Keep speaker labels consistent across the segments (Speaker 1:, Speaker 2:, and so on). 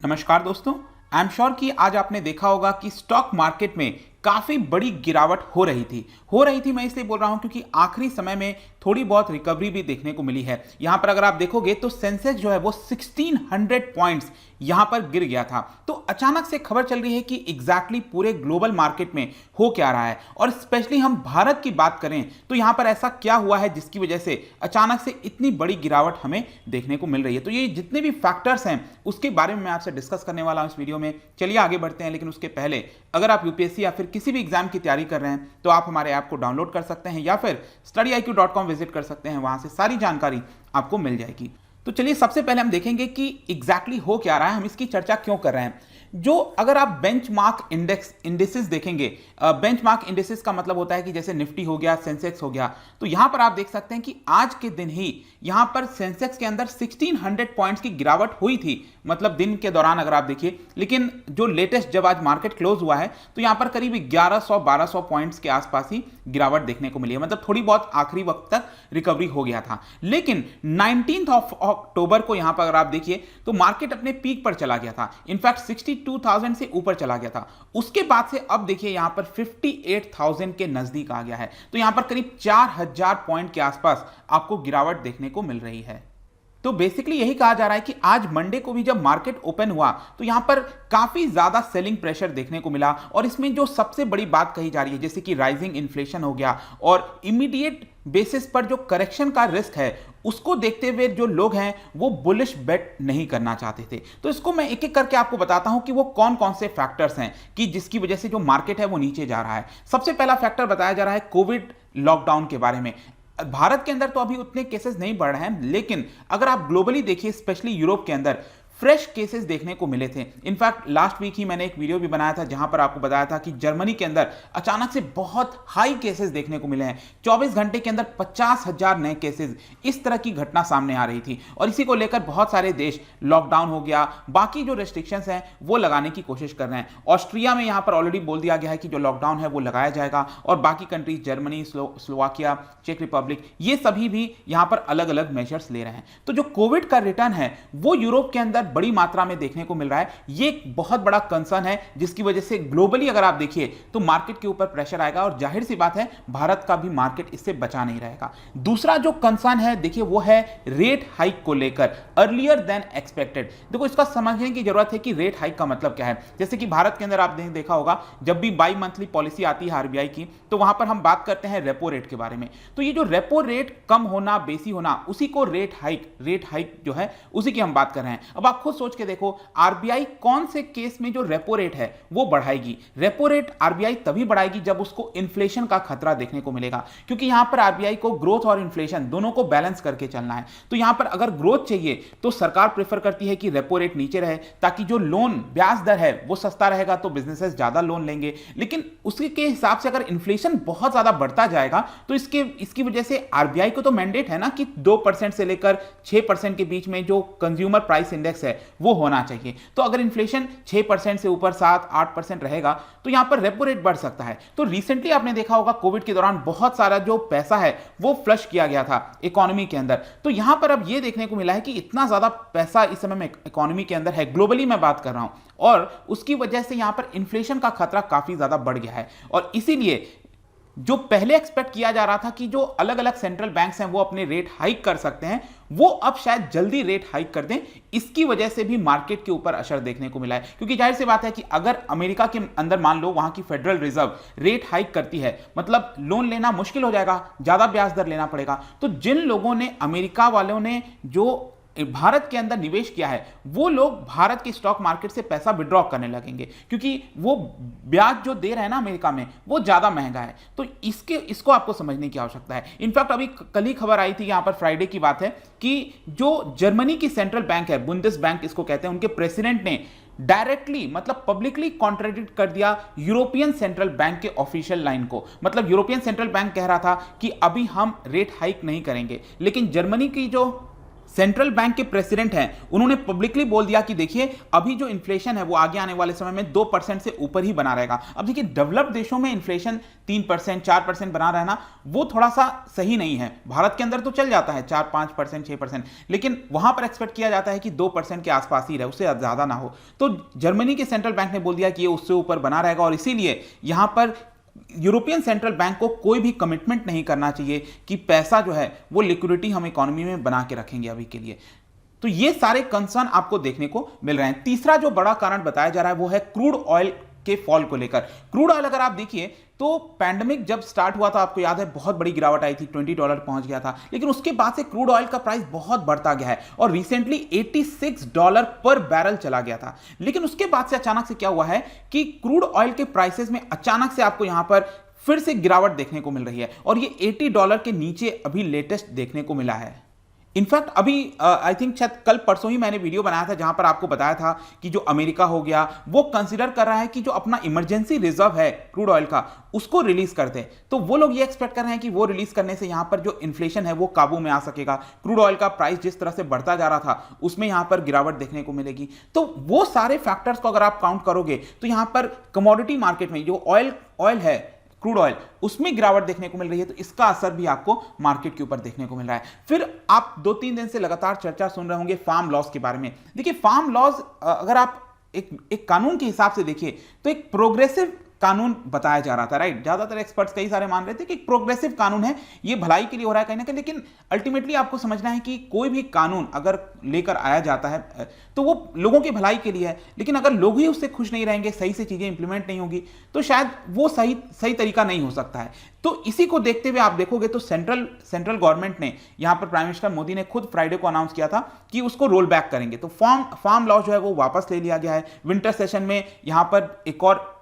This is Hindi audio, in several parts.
Speaker 1: नमस्कार दोस्तों। आई एम श्योर कि आज आपने देखा होगा कि स्टॉक मार्केट में काफी बड़ी गिरावट हो रही थी। मैं इसलिए बोल रहा हूं क्योंकि आखिरी समय में थोड़ी बहुत रिकवरी भी देखने को मिली है। यहां पर अगर आप देखोगे तो सेंसेक्स जो है वो 1600 पॉइंट्स यहां पर गिर गया था। तो अचानक से खबर चल रही है कि एग्जैक्टली पूरे ग्लोबल मार्केट में हो क्या रहा है, और स्पेशली हम भारत की बात करें तो यहां पर ऐसा क्या हुआ है जिसकी वजह से अचानक से इतनी बड़ी गिरावट हमें देखने को मिल रही है। तो ये जितने भी फैक्टर्स हैं उसके बारे में मैं आपसे डिस्कस करने वाला हूं इस वीडियो में। चलिए आगे बढ़ते हैं, लेकिन उसके पहले अगर आप यूपीएससी या फिर किसी भी एग्जाम की तैयारी कर रहे हैं तो आप हमारे ऐप को डाउनलोड कर सकते हैं या फिर studyIQ.com विजिट कर सकते हैं। वहां से सारी जानकारी आपको मिल जाएगी। तो चलिए सबसे पहले हम देखेंगे कि एग्जैक्टली हो क्या रहा है, हम इसकी चर्चा क्यों कर रहे हैं। जो अगर आप बेंचमार्क इंडेक्सेस देखेंगे, बेंचमार्क इंडेक्सेस का मतलब होता है कि जैसे निफ्टी हो गया, सेंसेक्स हो गया, तो यहां पर आप देख सकते हैं कि आज के दिन ही यहां पर सेंसेक्स के अंदर 1600 पॉइंट्स की गिरावट हुई थी, मतलब दिन के दौरान अगर आप देखिए। लेकिन जो लेटेस्ट जब आज मार्केट क्लोज हुआ है तो यहां पर करीब 1100-1200 पॉइंट्स के आसपास ही गिरावट देखने को मिली है, मतलब थोड़ी बहुत आखिरी वक्त तक रिकवरी हो गया था। लेकिन 19 अक्टूबर को यहां पर अगर आप देखिए तो मार्केट अपने पीक पर चला गया था, इनफैक्ट 62,000 से ऊपर चला गया था। उसके बाद से अब देखिए यहां पर 58,000 के नजदीक आ गया है। तो यहां पर करीब 4000 पॉइंट के आसपास आपको गिरावट देखने को मिल रही है। तो बेसिकली यही कहा जा रहा है कि आज मंडे को भी जब मार्केट ओपन हुआ तो यहां पर काफी ज्यादा सेलिंग प्रेशर देखने को मिला, और इसमें जो सबसे बड़ी बात कही जा रही है जैसे कि राइजिंग इन्फ्लेशन हो गया और इमीडिएट बेसिस पर जो करेक्शन का रिस्क है उसको देखते हुए जो लोग हैं वो बुलिश बेट नहीं करना चाहते थे। तो इसको मैं एक एक करके आपको बताता हूं कि वो कौन कौन से फैक्टर्स हैं कि जिसकी वजह से जो मार्केट है वो नीचे जा रहा है। सबसे पहला फैक्टर बताया जा रहा है कोविड लॉकडाउन के बारे में। भारत के अंदर तो अभी उतने केसेस नहीं बढ़ रहे हैं, लेकिन अगर आप ग्लोबली देखिए स्पेशली यूरोप के अंदर फ्रेश केसेस देखने को मिले थे। इनफैक्ट लास्ट वीक ही मैंने एक वीडियो भी बनाया था जहां पर आपको बताया था कि जर्मनी के अंदर अचानक से बहुत हाई केसेस देखने को मिले हैं। 24 घंटे के अंदर 50,000 नए केसेस, इस तरह की घटना सामने आ रही थी, और इसी को लेकर बहुत सारे देश लॉकडाउन हो गया, बाकी जो रेस्ट्रिक्शंस हैं वो लगाने की कोशिश कर रहे हैं। ऑस्ट्रिया में यहां पर ऑलरेडी बोल दिया गया है कि जो लॉकडाउन है वो लगाया जाएगा, और बाकी कंट्रीज जर्मनी, स्लोवाकिया, चेक रिपब्लिक, ये सभी भी यहां पर अलग अलग मेजर्स ले रहे हैं। तो जो कोविड का रिटर्न है वो यूरोप के अंदर बड़ी मात्रा में देखने को मिल रहा है। ये एक बहुत बड़ा कंसर्न है जिसकी वजह से ग्लोबली अगर आप देखिए तो मार्केट के ऊपर प्रेशर आएगा, और जाहिर सी बात है भारत का भी मार्केट इससे बचा नहीं रहेगा। दूसरा जो कंसर्न है देखिए वो है रेट हाइक को लेकर, अर्लियर देन एक्सपेक्टेड। देखो इसका समझने की जरूरत है कि रेट हाइक का मतलब क्या है। जैसे कि भारत के अंदर आपने देखा होगा जब भी बाई मंथली पॉलिसी आती है आरबीआई की, तो वहां पर हम बात करते हैं रेपो रेट के बारे में। तो ये जो रेपो रेट कम होना, बेसी होना, उसी को रेट हाइक जो है उसी की हम बात कर रहे हैं। अब आप खुद सोच के देखो आरबीआई कौन से केस में जो रेपो रेट है वो बढ़ाएगी। रेपो रेट आरबीआई तभी बढ़ाएगी जब उसको इन्फ्लेशन का खतरा देखने को मिलेगा, क्योंकि यहां पर आरबीआई को ग्रोथ और इन्फ्लेशन दोनों को बैलेंस करके चलना है। तो यहां पर अगर ग्रोथ चाहिए तो सरकार प्रेफर करती है कि रेपो रेट नीचे रहे, ताकि जो लोन ब्याज दर है वो सस्ता रहेगा तो बिजनेसेस ज्यादा लोन लेंगे। लेकिन उसके हिसाब से अगर इन्फ्लेशन बहुत ज्यादा बढ़ता जाएगा तो इसकी वजह से आरबीआई को तो मैंडेट है ना कि 2% से लेकर 6% के बीच में जो कंज्यूमर प्राइस इंडेक्स है वो होना चाहिए। तो अगर इन्फ्लेशन 6% से ऊपर 7-8% रहेगा तो यहां पर रेपो रेट बढ़ सकता है। तो रिसेंटली आपने देखा होगा कोविड के दौरान बहुत सारा जो पैसा है वो फ्लश किया गया था इकोनॉमी के अंदर। तो यहां पर अब ये देखने को मिला है कि इतना ज्यादा पैसा इस समय में इकोनॉमी के अंदर है, ग्लोबली मैं बात कर रहा हूं, और उसकी वजह से यहां पर इन्फ्लेशन का खतरा काफी ज्यादा बढ़ गया है। और इसीलिए जो पहले एक्सपेक्ट किया जा रहा था कि जो अलग अलग सेंट्रल बैंक्स हैं वो अपने रेट हाइक कर सकते हैं, वो अब शायद जल्दी रेट हाइक कर दें। इसकी वजह से भी मार्केट के ऊपर असर देखने को मिला है, क्योंकि जाहिर सी बात है कि अगर अमेरिका के अंदर मान लो वहां की फेडरल रिजर्व रेट हाइक करती है, मतलब लोन लेना मुश्किल हो जाएगा, ज्यादा ब्याज दर लेना पड़ेगा। तो जिन लोगों ने, अमेरिका वालों ने जो भारत के अंदर निवेश किया है, वो लोग भारत के स्टॉक मार्केट से पैसा विड्रॉ करने लगेंगे, क्योंकि वो ब्याज जो दे रहे हैं ना अमेरिका में वो ज्यादा महंगा है। तो इसको आपको समझने की आवश्यकता है। इनफैक्ट अभी कल ही खबर आई थी, यहां पर फ्राइडे की बात है, कि जो जर्मनी की सेंट्रल बैंक है, बुंदेस बैंक इसको कहते हैं, उनके प्रेसिडेंट ने डायरेक्टली मतलब पब्लिकली कॉन्ट्रडिक्ट कर दिया यूरोपियन सेंट्रल बैंक के ऑफिशियल लाइन को। मतलब यूरोपियन सेंट्रल बैंक कह रहा था कि अभी हम रेट हाइक नहीं करेंगे, लेकिन जर्मनी की जो सेंट्रल बैंक के प्रेसिडेंट हैं, उन्होंने पब्लिकली बोल दिया कि देखिए अभी जो इन्फ्लेशन है वो आगे आने वाले समय में 2% से ऊपर ही बना रहेगा। अब देखिए डेवलप्ड देशों में इन्फ्लेशन 3% 4% बना रहना वो थोड़ा सा सही नहीं है। भारत के अंदर तो चल जाता है 4-5% 6%, लेकिन वहां पर एक्सपेक्ट किया जाता है कि 2% के आसपास ही रहे, उससे ज्यादा ना हो। तो जर्मनी के सेंट्रल बैंक ने बोल दिया कि ये उससे ऊपर बना रहेगा और इसीलिए यहां पर यूरोपियन सेंट्रल बैंक को कोई भी कमिटमेंट नहीं करना चाहिए कि पैसा जो है वो लिक्विडिटी हम इकोनॉमी में बना के रखेंगे अभी के लिए। तो ये सारे कंसर्न आपको देखने को मिल रहे हैं। तीसरा जो बड़ा कारण बताया जा रहा है वो है क्रूड ऑयल के फॉल को लेकर। क्रूड ऑयल अगर आप देखिए तो पैंडेमिक जब स्टार्ट हुआ था, आपको याद है बहुत बड़ी गिरावट आई थी, $20 पहुंच गया था, लेकिन उसके बाद से क्रूड ऑयल का प्राइस बहुत बढ़ता गया है और रिसेंटली $86 पर बैरल चला गया था। लेकिन उसके बाद से अचानक से क्या हुआ है कि क्रूड ऑयल के प्राइसेस में अचानक से आपको यहां पर फिर से गिरावट देखने को मिल रही है और ये $80 के नीचे अभी लेटेस्ट देखने को मिला है। इनफैक्ट अभी आई थिंक शायद कल परसों ही मैंने वीडियो बनाया था जहां पर आपको बताया था कि जो अमेरिका हो गया वो कंसीडर कर रहा है कि जो अपना इमरजेंसी रिजर्व है क्रूड ऑयल का उसको रिलीज करते हैं। तो वो लोग ये एक्सपेक्ट कर रहे हैं कि वो रिलीज करने से यहां पर जो इन्फ्लेशन है वो काबू में आ सकेगा, क्रूड ऑयल का प्राइस जिस तरह से बढ़ता जा रहा था उसमें यहां पर गिरावट देखने को मिलेगी। तो वो सारे फैक्टर्स को अगर आप काउंट करोगे तो यहां पर कमोडिटी मार्केट में जो ऑयल है क्रूड ऑयल उसमें गिरावट देखने को मिल रही है, तो इसका असर भी आपको मार्केट के ऊपर देखने को मिल रहा है। फिर आप 2-3 दिन से लगातार चर्चा सुन रहे होंगे फार्म लॉस के बारे में। देखिए फार्म लॉस अगर आप एक कानून के हिसाब से देखिए तो एक प्रोग्रेसिव कानून बताया जा रहा था, राइट। ज्यादातर एक्सपर्ट्स कई सारे मान रहे थे कि एक प्रोग्रेसिव कानून है, ये भलाई के लिए हो रहा है कहीं ना कहीं, लेकिन अल्टीमेटली आपको समझना है कि कोई भी कानून अगर लेकर आया जाता है तो वो लोगों की भलाई के लिए है, लेकिन अगर लोग ही उससे खुश नहीं रहेंगे, सही से चीजें इंप्लीमेंट नहीं होगी तो शायद वो सही तरीका नहीं हो सकता है। तो इसी को देखते हुए आप देखोगे तो सेंट्रल गवर्नमेंट ने यहां पर प्राइम मिनिस्टर मोदी ने खुद फ्राइडे को अनाउंस किया था कि उसको रोल बैक करेंगे। तो फार्म लॉ जो है वो वापस ले लिया गया है। विंटर सेशन में यहां पर एक और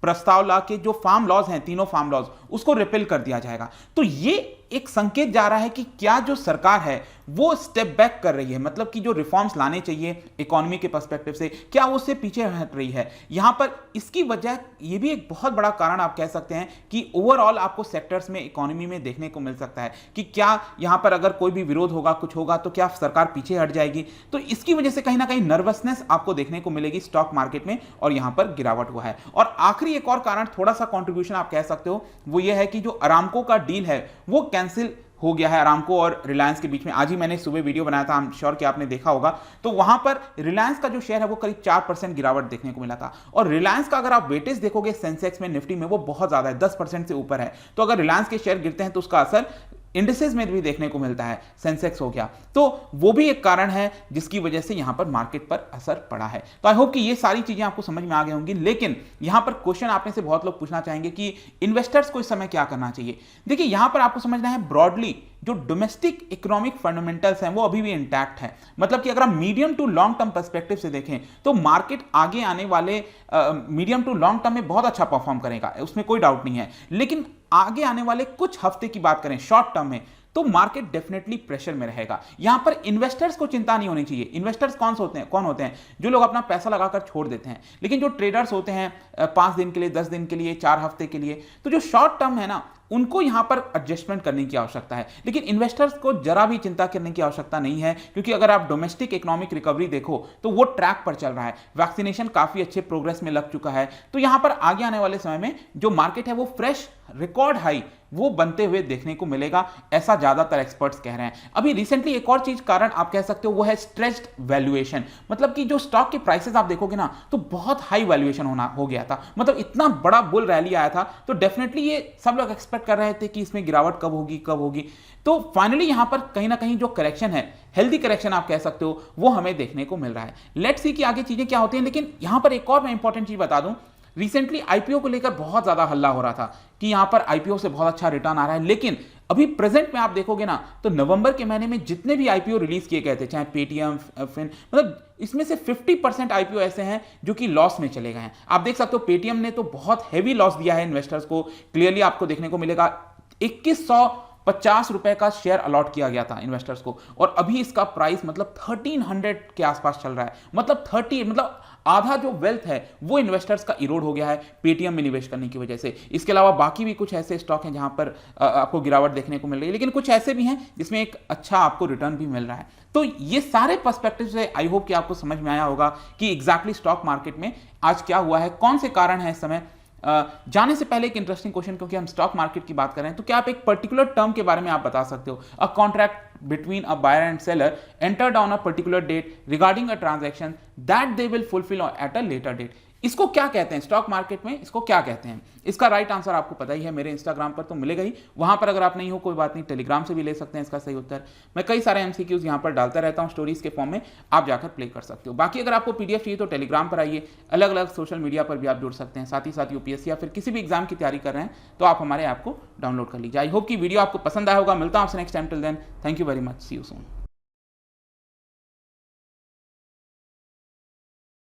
Speaker 1: प्रस्ताव ला के जो फार्म लॉज हैं, तीनों फार्म लॉज, उसको रिपेल कर दिया जाएगा। तो ये एक संकेत जा रहा है कि क्या जो सरकार है वो स्टेप बैक कर रही है, मतलब कि जो रिफॉर्म्स लाने चाहिए इकोनॉमी के पर्सपेक्टिव से क्या वो उससे पीछे हट रही है। यहां पर इसकी वजह ये भी एक बहुत बड़ा कारण आप कह सकते हैं कि ओवरऑल आपको सेक्टर्स में इकोनॉमी में देखने को मिल सकता है कि क्या यहां पर अगर कोई भी विरोध होगा, कुछ होगा तो क्या सरकार पीछे हट जाएगी। तो इसकी वजह से कहीं ना कहीं नर्वसनेस आपको देखने को मिलेगी स्टॉक मार्केट में और यहां पर गिरावट हुआ है। और आखिरी एक और कारण, थोड़ा सा कॉन्ट्रीब्यूशन आप कह सकते हो, वो ये है कि जो अरामको का डील है वो कैंसिल हो गया है अरामको और रिलायंस के बीच में। आज ही मैंने सुबह वीडियो बनाया था, आई एम श्योर कि आपने देखा होगा। तो वहां पर रिलायंस का जो शेयर है वो करीब 4% गिरावट देखने को मिला था और रिलायंस का अगर आप वेटेज देखोगे सेंसेक्स में, निफ्टी में, वो बहुत ज्यादा है, 10% से ऊपर है। तो अगर रिलायंस के शेयर गिरते हैं तो उसका असर इंडिसेस में भी देखने को मिलता है, सेंसेक्स हो गया। तो वो भी एक कारण है जिसकी वजह से यहां पर मार्केट पर असर पड़ा है। तो आई होप कि ये सारी चीजें आपको समझ में आ गई होंगी। लेकिन यहां पर क्वेश्चन आपने से बहुत लोग पूछना चाहेंगे कि इन्वेस्टर्स को इस समय क्या करना चाहिए। देखिए यहां पर आपको समझना है ब्रॉडली जो डोमेस्टिक इकोनॉमिक फंडामेंटल्स हैं वो अभी भी इंटैक्ट है। मतलब कि अगर आप medium to long term perspective से देखें तो मार्केट आगे आने वाले मीडियम टू लॉन्ग टर्म में बहुत अच्छा परफॉर्म करेगा, उसमें कोई डाउट नहीं है। लेकिन आगे आने वाले कुछ हफ्ते की बात करें शॉर्ट टर्म में तो मार्केट डेफिनेटली प्रेशर में रहेगा। यहां पर इन्वेस्टर्स को चिंता नहीं होनी चाहिए। इन्वेस्टर्स कौन होते हैं? जो लोग अपना पैसा लगाकर छोड़ देते हैं। लेकिन जो ट्रेडर्स होते हैं 5 दिन के लिए, 10 दिन के लिए, 4 हफ्ते के लिए, तो जो शॉर्ट टर्म है ना उनको यहां पर एडजस्टमेंट करने की आवश्यकता है। लेकिन इन्वेस्टर्स को जरा भी चिंता करने की आवश्यकता नहीं है, क्योंकि अगर आप डोमेस्टिक इकोनॉमिक रिकवरी देखो तो वो ट्रैक पर चल रहा है। वैक्सीनेशन काफी अच्छे प्रोग्रेस में लग चुका है। तो यहां पर आगे आने वाले समय में जो मार्केट है वो फ्रेश रिकॉर्ड हाई वो बनते हुए देखने को मिलेगा, ऐसा ज्यादातर एक्सपर्ट्स कह रहे हैं। अभी रिसेंटली एक और चीज कारण आप कह सकते हो वो है स्ट्रेच्ड वैल्यूएशन। मतलब कि जो स्टॉक के प्राइसेस आप देखोगे ना तो बहुत हाई वैल्यूएशन हो गया था, मतलब इतना बड़ा बुल रैली आया था। तो डेफिनेटली ये सब लोग एक्सपेक्ट कर रहे थे कि इसमें गिरावट कब होगी। तो फाइनली यहां पर कहीं ना कहीं जो करेक्शन है, हेल्दी करेक्शन आप कह सकते हो, वो हमें देखने को मिल रहा है। लेट्स सी कि आगे चीजें क्या होती हैं। लेकिन यहां पर एक और मैं इंपॉर्टेंट चीज बता दूं, रिसेंटली आईपीओ को लेकर बहुत ज्यादा हल्ला हो रहा था कि यहां पर आईपीओ से बहुत अच्छा रिटर्न आ रहा है। लेकिन अभी प्रेजेंट में आप देखोगे ना तो नवंबर के महीने में जितने भी आईपीओ रिलीज किए गए थे, चाहे पेटीएम, फिन, मतलब इसमें से 50% आईपीओ ऐसे हैं जो कि लॉस में चले गए हैं। आप देख सकते हो पेटीएम ने तो बहुत हैवी लॉस दिया है इन्वेस्टर्स को, क्लियरली आपको देखने को मिलेगा 2100 ₹50 का शेयर अलॉट किया गया था इन्वेस्टर्स को, और अभी इसका प्राइस मतलब 1300 के आसपास चल रहा है। मतलब आधा जो वेल्थ है वो इन्वेस्टर्स का इरोड हो गया है पेटीएम में निवेश करने की वजह से। इसके अलावा बाकी भी कुछ ऐसे स्टॉक हैं जहां पर आपको गिरावट देखने को मिल रही है, लेकिन कुछ ऐसे भी हैं जिसमें एक अच्छा आपको रिटर्न भी मिल रहा है। तो ये सारे पर्सपेक्टिव से आई होप कि आपको समझ में आया होगा कि एग्जैक्टली स्टॉक मार्केट में आज क्या हुआ है, कौन से कारण है इस समय। जाने से पहले एक इंटरेस्टिंग क्वेश्चन, क्योंकि हम स्टॉक मार्केट की बात कर रहे हैं, तो क्या आप एक पर्टिकुलर टर्म के बारे में आप बता सकते हो? A contract between a buyer and seller entered on a particular date regarding a transaction that they will fulfill at a later date. इसको क्या कहते हैं स्टॉक मार्केट में, इसको क्या कहते हैं? इसका राइट आंसर आपको पता ही है, मेरे इंस्टाग्राम पर तो मिलेगा ही। वहां पर अगर आप नहीं हो कोई बात नहीं, टेलीग्राम से भी ले सकते हैं इसका सही उत्तर। मैं कई सारे एमसीक्यूज यहां पर डालता रहता हूं स्टोरीज के फॉर्म में, आप जाकर प्ले कर सकते हो। बाकी अगर आपको पीडीएफ चाहिए तो टेलीग्राम पर आइए, अलग अलग सोशल मीडिया पर भी आप जुड़ सकते हैं। साथ ही साथ यूपीएससी या फिर किसी भी एग्जाम की तैयारी कर रहे हैं तो आप हमारे ऐप को डाउनलोड कर लीजिए। आई होप कि वीडियो आपको पसंद आया होगा। मिलता हूं आपसे next time. Till then, thank you very much, see you soon.